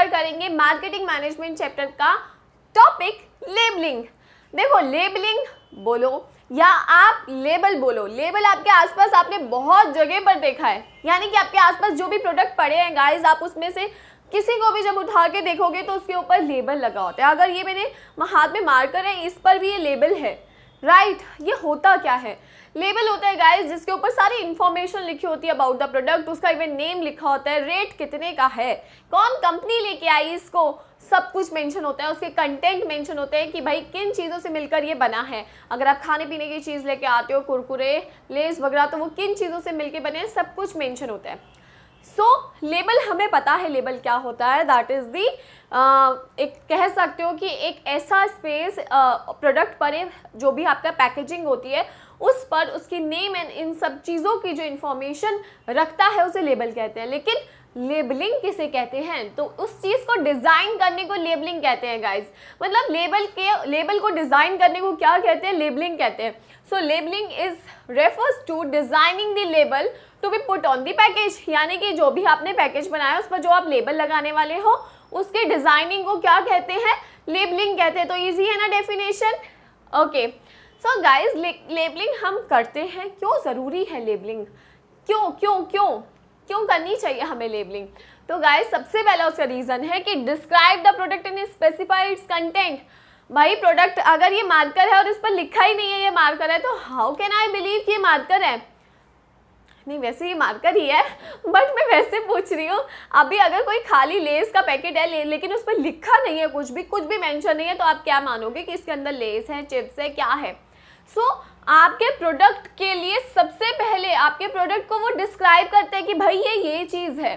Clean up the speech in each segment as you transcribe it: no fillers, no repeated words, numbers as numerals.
Cover करेंगे marketing management chapter का topic labelling. देखो लेबलिंग बोलो या आप लेबल बोलो, लेबल आपके आसपास आपने बहुत जगह पर देखा है, यानी कि आपके आसपास जो भी प्रोडक्ट पड़े हैं गाइस, आप उसमें से किसी को भी जब उठा के देखोगे तो उसके ऊपर लेबल लगा होता है। अगर ये मेरे हाथ में मार्कर है, इस पर भी ये लेबल है, राइट। ये होता क्या है? लेबल होता है गाइस जिसके ऊपर सारी इन्फॉर्मेशन लिखी होती है अबाउट द प्रोडक्ट, उसका इवन नेम लिखा होता है, रेट कितने का है, कौन कंपनी लेके आई इसको, सब कुछ मेंशन होता है। उसके कंटेंट मेंशन होते हैं कि भाई किन चीज़ों से मिलकर ये बना है। अगर आप खाने पीने की चीज़ लेके आते हो, कुरकुरे, लेस वगैरह, तो वो किन चीज़ों से मिलकर बने हैं, सब कुछ मेंशन होता है। लेबल हमें पता है लेबल क्या होता है। दैट इज़ दी एक कह सकते हो कि एक ऐसा स्पेस प्रोडक्ट पर जो भी आपका पैकेजिंग होती है उस पर उसकी नेम एंड इन सब चीज़ों की जो इन्फॉर्मेशन रखता है उसे लेबल कहते हैं। लेकिन लेबलिंग किसे कहते हैं? तो उस चीज़ को डिज़ाइन करने को लेबलिंग कहते हैं गाइज। मतलब लेबल को डिज़ाइन करने को क्या कहते हैं? लेबलिंग कहते हैं। So labelling is refers to designing the label to be put on the package, यानी कि जो भी आपने पैकेज बनाया उस पर जो आप लेबल लगाने वाले हो उसके डिज़ाइनिंग को क्या कहते हैं? लेबलिंग कहते हैं। तो ईजी है ना definition? Okay. So guys labelling हम करते हैं, क्यों ज़रूरी है लेबलिंग? क्यों क्यों क्यों क्यों करनी चाहिए हमें लेबलिंग? तो गाइज सबसे पहला उसका रीज़न है कि describe the product in specify its content. भाई प्रोडक्ट अगर ये मार्कर है और इस पर लिखा ही नहीं है ये मार्कर है, तो हाउ कैन आई बिलीव कि ये मार्कर है? नहीं, वैसे ये मार्कर ही है, बट मैं वैसे पूछ रही हूँ। अभी अगर कोई खाली लेस का पैकेट है लेकिन उस पर लिखा नहीं है, कुछ भी मेंशन नहीं है, तो आप क्या मानोगे कि इसके अंदर लेस है, चिप्स है, क्या है? आपके प्रोडक्ट के लिए सबसे पहले आपके प्रोडक्ट को वो डिस्क्राइब करते हैं कि भाई ये चीज़ है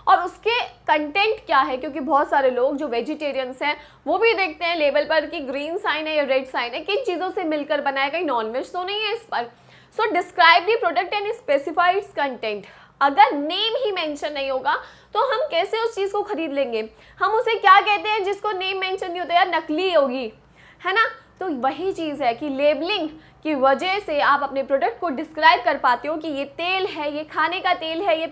और उसके कंटेंट क्या है। क्योंकि बहुत सारे लोग जो वेजिटेरियंस हैं वो भी देखते हैं लेबल पर कि ग्रीन साइन है या रेड साइन है, किन चीज़ों से मिलकर बनाया, कहीं नॉनवेज तो नहीं है इस पर। So describe the product and specify its content. अगर नेम ही मेंशन नहीं होगा तो हम कैसे उस चीज़ को खरीद लेंगे? हम उसे क्या कहते हैं जिसको नेम मेंशन नहीं होता? यार नकली होगी, है ना? तो वही चीज़ है कि लेबलिंग की वजह से आप अपने प्रोडक्ट को डिस्क्राइब कर पाते हो कि ये तेल है, ये खाने का तेल है, ये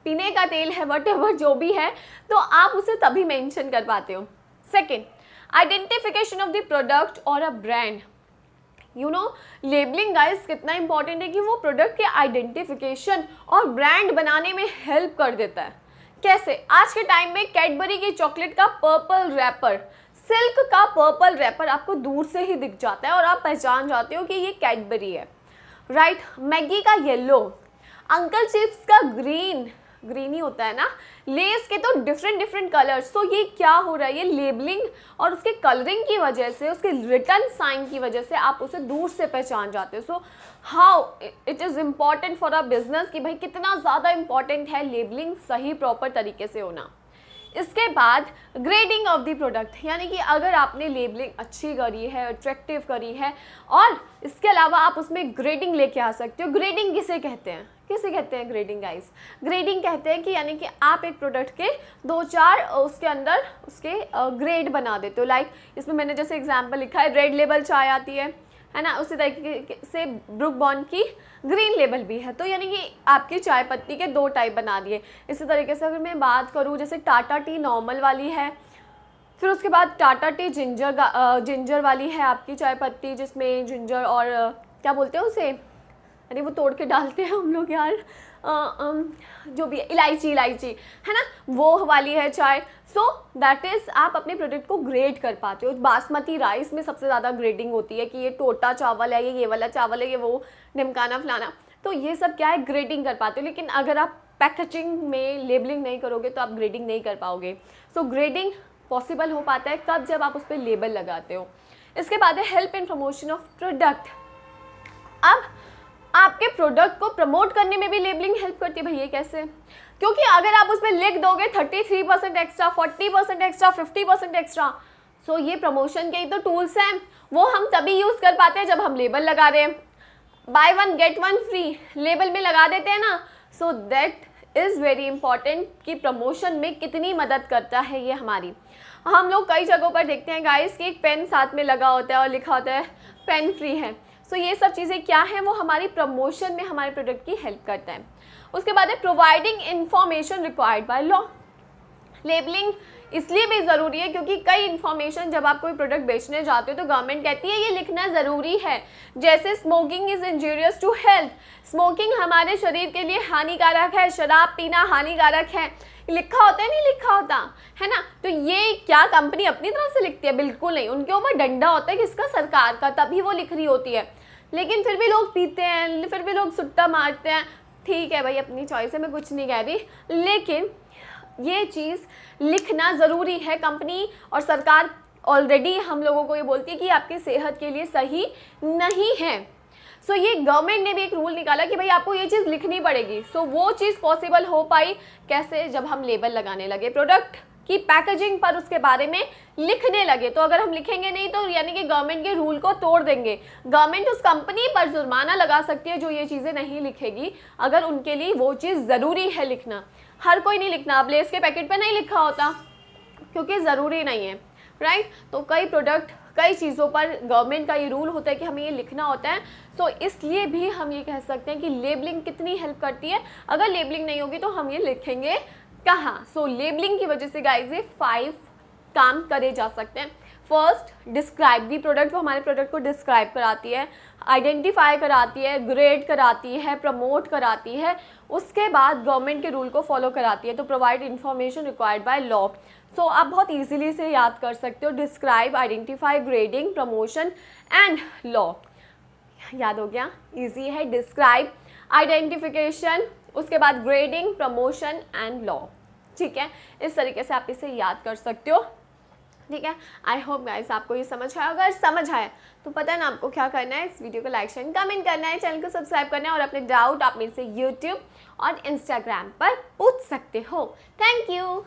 पीने का तेल है, वटएवर जो भी है, तो आप उसे तभी मेंशन कर पाते हो। Second, identification of the product और a brand. You know labelling guys कितना इंपॉर्टेंट है कि वो प्रोडक्ट के आइडेंटिफिकेशन और ब्रांड बनाने में हेल्प कर देता है। कैसे? आज के टाइम में कैडबरी की चॉकलेट का पर्पल रैपर, सिल्क का पर्पल रैपर आपको दूर से ही दिख जाता है और आप पहचान जाते हो कि ये कैडबरी है, राइट। मैगी का येलो, अंकल चिप्स का ग्रीन ही होता है ना, लेस के तो डिफरेंट कलर्स। तो ये क्या हो रहा है? ये लेबलिंग और उसके कलरिंग की वजह से, उसके रिटर्न साइन की वजह से आप उसे दूर से पहचान जाते हो। So how it is important for a business कि भाई कितना ज़्यादा इंपॉर्टेंट है लेबलिंग सही प्रॉपर तरीके से होना। इसके बाद ग्रेडिंग ऑफ द प्रोडक्ट, यानी कि अगर आपने लेबलिंग अच्छी करी है, अट्रैक्टिव करी है और इसके अलावा आप उसमें ग्रेडिंग लेके आ सकते हो। ग्रेडिंग किसे कहते हैं? Grading guys? ग्रेडिंग कहते हैं कि यानी कि आप एक प्रोडक्ट के 2-4 उसके अंदर उसके ग्रेड बना देते हो। लाइक इसमें मैंने जैसे एग्जांपल लिखा है, रेड लेबल चाय आती है ना, उसी तरीके से ब्रुक बॉन्ड की ग्रीन लेबल भी है। तो यानी कि आपकी चाय पत्ती के 2 टाइप बना दिए। इसी तरीके से अगर मैं बात करूँ, जैसे टाटा टी नॉर्मल वाली है, फिर उसके बाद टाटा टी जिंजर वाली है आपकी चाय पत्ती, जिसमें जिंजर और क्या बोलते हैं उसे, अरे वो तोड़ के डालते हैं हम लोग यार, जो भी इलायची है ना, वो वाली है चाय। सो दैट इज़ आप अपने प्रोडक्ट को ग्रेड कर पाते हो। बासमती राइस में सबसे ज़्यादा ग्रेडिंग होती है कि ये टोटा चावल है, ये वाला चावल है, ये वो निमकाना फलाना। तो ये सब क्या है? ग्रेडिंग कर पाते हो। लेकिन अगर आप पैकेजिंग में लेबलिंग नहीं करोगे तो आप ग्रेडिंग नहीं कर पाओगे। सो ग्रेडिंग पॉसिबल हो पाता है कब? जब आप उस पर लेबल लगाते हो। इसके बाद है help in promotion of product. अब आपके प्रोडक्ट को प्रमोट करने में भी लेबलिंग हेल्प करती है। भैया कैसे? क्योंकि अगर आप उसमें लिख दोगे 33% एक्स्ट्रा, 40% एक्स्ट्रा, 50% एक्स्ट्रा, सो ये प्रमोशन के ही तो टूल्स हैं, वो हम तभी यूज़ कर पाते हैं जब हम लेबल लगा रहे हैं। बाय 1 गेट 1 फ्री लेबल में लगा देते हैं ना। So that is very important कि प्रमोशन में कितनी मदद करता है ये हमारी। हम लोग कई जगहों पर देखते हैं गाइस कि एक पेन साथ में लगा होता है और लिखा होता है पेन फ्री है। सो ये सब चीज़ें क्या हैं? वो हमारी प्रमोशन में हमारे प्रोडक्ट की हेल्प करता है। उसके बाद है providing information required by law. Labelling इसलिए भी ज़रूरी है क्योंकि कई इन्फॉर्मेशन जब आप कोई प्रोडक्ट बेचने जाते हो तो गवर्नमेंट कहती है ये लिखना ज़रूरी है। जैसे smoking is injurious to health, smoking हमारे शरीर के लिए हानिकारक है, शराब पीना हानिकारक है, लिखा होता है नहीं लिखा होता है ना। तो ये क्या कंपनी अपनी तरफ से लिखती है? बिल्कुल नहीं, उनके ऊपर डंडा होता है किसका? सरकार का, तभी वो लिख रही होती है। लेकिन फिर भी लोग पीते हैं, फिर भी लोग सुट्टा मारते हैं। ठीक है भाई, अपनी चॉइस है, मैं कुछ नहीं कह रही, लेकिन ये चीज़ लिखना ज़रूरी है। कंपनी और सरकार ऑलरेडी हम लोगों को ये बोलती है कि आपकी सेहत के लिए सही नहीं है। सो ये गवर्नमेंट ने भी एक रूल निकाला कि भाई आपको ये चीज़ लिखनी पड़ेगी। सो वो चीज़ पॉसिबल हो पाई कैसे? जब हम लेबल लगाने लगे, प्रोडक्ट की पैकेजिंग पर उसके बारे में लिखने लगे। तो अगर हम लिखेंगे नहीं तो यानी कि गवर्नमेंट के रूल को तोड़ देंगे। गवर्नमेंट उस कंपनी पर जुर्माना लगा सकती है जो ये चीज़ें नहीं लिखेगी, अगर उनके लिए वो चीज़ ज़रूरी है लिखना। हर कोई नहीं लिखना, अब लेस के पैकेट पर नहीं लिखा होता क्योंकि ज़रूरी नहीं है, राइट। तो कई प्रोडक्ट, कई चीज़ों पर गवर्नमेंट का ये रूल होता है कि हमें ये लिखना होता है। सो इसलिए भी हम ये कह सकते हैं कि लेबलिंग कितनी हेल्प करती है। अगर लेबलिंग नहीं होगी तो हम ये लिखेंगे कहाँ? सो लेबलिंग की वजह से गाइस ये 5 काम करे जा सकते हैं। फर्स्ट, डिस्क्राइब दी प्रोडक्ट, वो हमारे प्रोडक्ट को डिस्क्राइब कराती है, आइडेंटिफाई कराती है, ग्रेड कराती है, प्रमोट कराती है। उसके बाद गवर्नमेंट के रूल को फॉलो कराती है। तो provide information required by law. So आप बहुत इजीली से याद कर सकते हो, describe, identify, grading, promotion and law. याद हो गया? इजी है। डिस्क्राइब, आइडेंटिफिकेशन, उसके बाद ग्रेडिंग, प्रमोशन एंड लॉ। ठीक है, इस तरीके से आप इसे याद कर सकते हो। ठीक है, आई होप गाइस आपको ये समझ आया। अगर समझ आए तो पता है ना आपको क्या करना है, इस वीडियो को लाइक शेयर कमेंट करना है, चैनल को सब्सक्राइब करना है और अपने डाउट आप मेरे से यूट्यूब और इंस्टाग्राम पर पूछ सकते हो। Thank you.